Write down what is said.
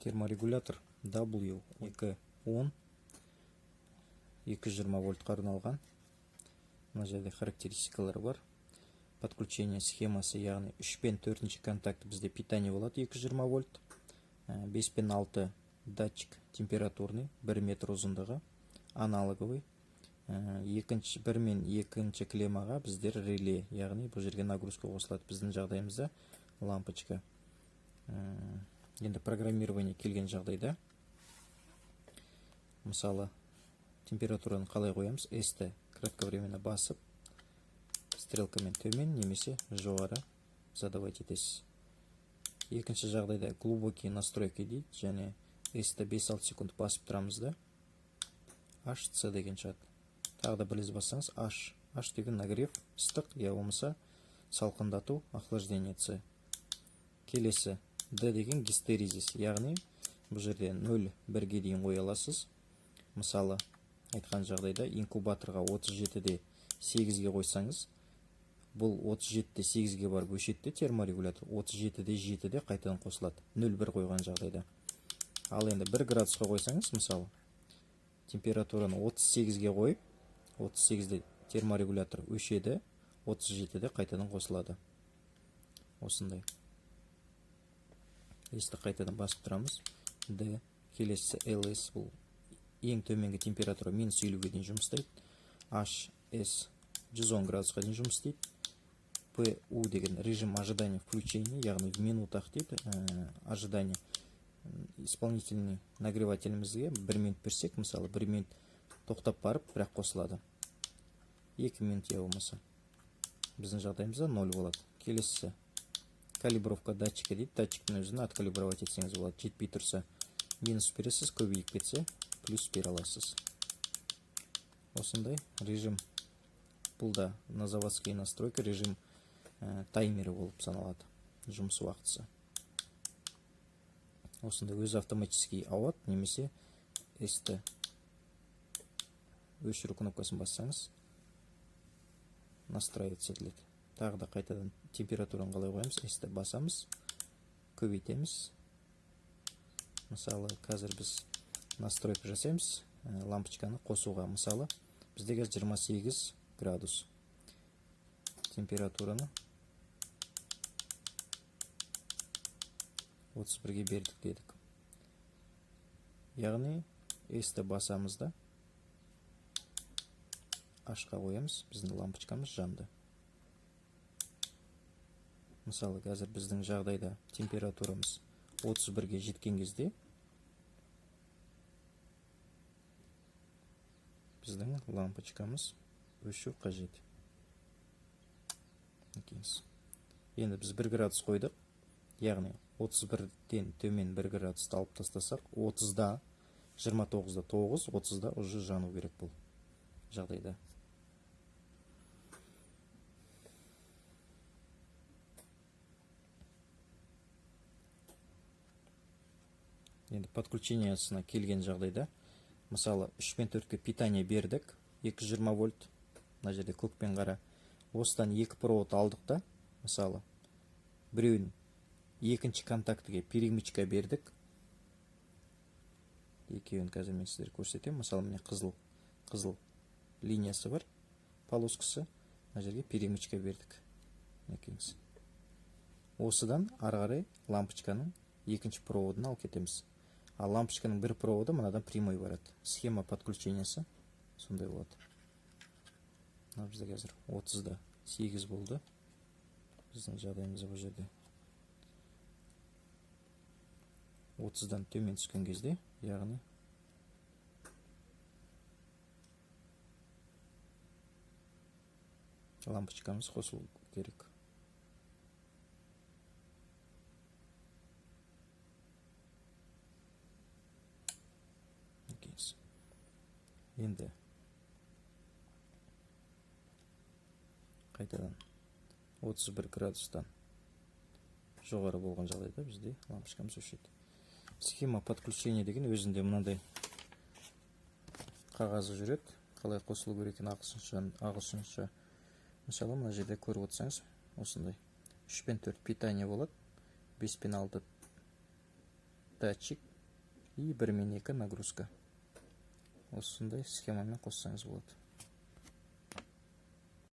терморегулятор W210 220 вольтқа арналған. Мына жерде характеристикалары бар. Подключение схемасы, яғни 3 пен 4 контакт бізде питание болады 220 вольт. 5 пен 6 датчик температурный, 1 метр ұзындығы, аналоговый. 1 мен 2 клемаға біздер реле, яғни бұл жерге нагрузка қосылады. Біздің жағдайымызда лампочка. Енді программирование келген жағдайда, мысалы, температураны қалай қоямыз? S-ті кратковременно басып, стрелкамен төмен немесе жоғары задавать етесіз. Екінші жағдайда глубокий настройки дейді, және S-ті 5-6 секунд басып тұрамыз да, HC деген шығады. Тағы да біліз бассаңыз, H деген нагрев, ыстық, я болмаса салқындату, охлаждение C. Келесі D деген гистеризис, яғни бұл жерде 0-1-ге дейін қоя аласыз. Мысалы, айтқан жағдайда инкубаторға 37-де 8-ге қойсаңыз, бұл 37-де 8-ге барып өшетті терморегулятор, 37-де 7-де қайтадан қосылады, 0-1 қойған жағдайда. Ал енді 1 градусқа қойсаңыз, мысалы, температураны 38-ге қойып, 38-де терморегулятор өшеді, 37-де қайтадан қосылады. Осындай. Есті қайтадан басып тұрамыз. D, келесі LS, бұл ең төменгі температура минус 50-ге дейін жұмыс істейді. H, S 110 градусқа дейін жұмыс істейді. P, U деген режим ожидания включения, яғни в минутах дейді, ожидание. Исполнительный нагревателімізге 1 минут берсек, мысалы 1 минут тоқтап барып, бірақ қосылады. 2 минут я болмаса. Біздің жағдайымызда 0 болады. Келесі калибровка датчика дейді. Датчиктің өзін откалибровать етсеңіз болады. Жетпей тұрса минус бересіз, көбейіп кетсе плюс бере аласыз. Осындай режим. Бұл да на заводские настройка режим таймері болып саналады. Жұмыс уақытысы. Осындай өз автоматический ауат, немесе S-ті өшіру кнопкасын бассаңыз настраиваться етіледі. Тағы да қайтадан температураны қалай қоямыз? S-ті басамыз, көбейтеміз. Мысалы, қазір біз настройка жасаймыз лампочканы қосуға. Мысалы, бізде 28 градус температураны 31-ге бердік дедік. Яғни S-ті басамызда H-қа қоямыз, біздің лампочкамыз жанды. Мысалы, қазір біздің жағдайда температурамыз 31-ге жеткен кезде біздің лампочкамыз өшу қажет. Енді біз 1 градус қойдық, яғни 31-ден төмен 1 градусты алып тастасақ, 30-да 29-да 9, 30-да уже жану керек бұл жағдайда. Енді подключениясына келген жағдайда, мысалы 3 пен 4-ке питание бердік, 220 вольт, мына жерде көк пен қара. Осыдан 2 провод алдық та, мысалы, біреуін екінші контактіге перемычка бердік. Екеуін қазір мен сіздер көрсетем. Мысалы, міне қызыл линиясы бар, полоскасы, мына жерге перемычка бердік. Осыдан ары қарай лампочканың екінші проводын алып кетеміз. Ал лампочканың бір проводы мынадан прямой барады. Схема подключениясы сондай болады. Бізде қазір 30-да 8 болды. Біздің жағдайымызда бұл жерде 30-дан төмен түскен кезде, яғни лампочкамыз қосылу керек. Енді қайтадан 31 градустан жоғары болған жағдайда бізде лампочкамыз өшеді. Схема подключения деген өзінде мынандай қағазы жүреді. Қалай қосылу керек екенін ағылшынша. Мысалы, мына жерде көріп отырсаңыз, осындай 3 пен 4 питание болады. 5 пен 6 датчик, и 1 мен 2 нагрузка. Осындай схемамен қоссаңыз болады.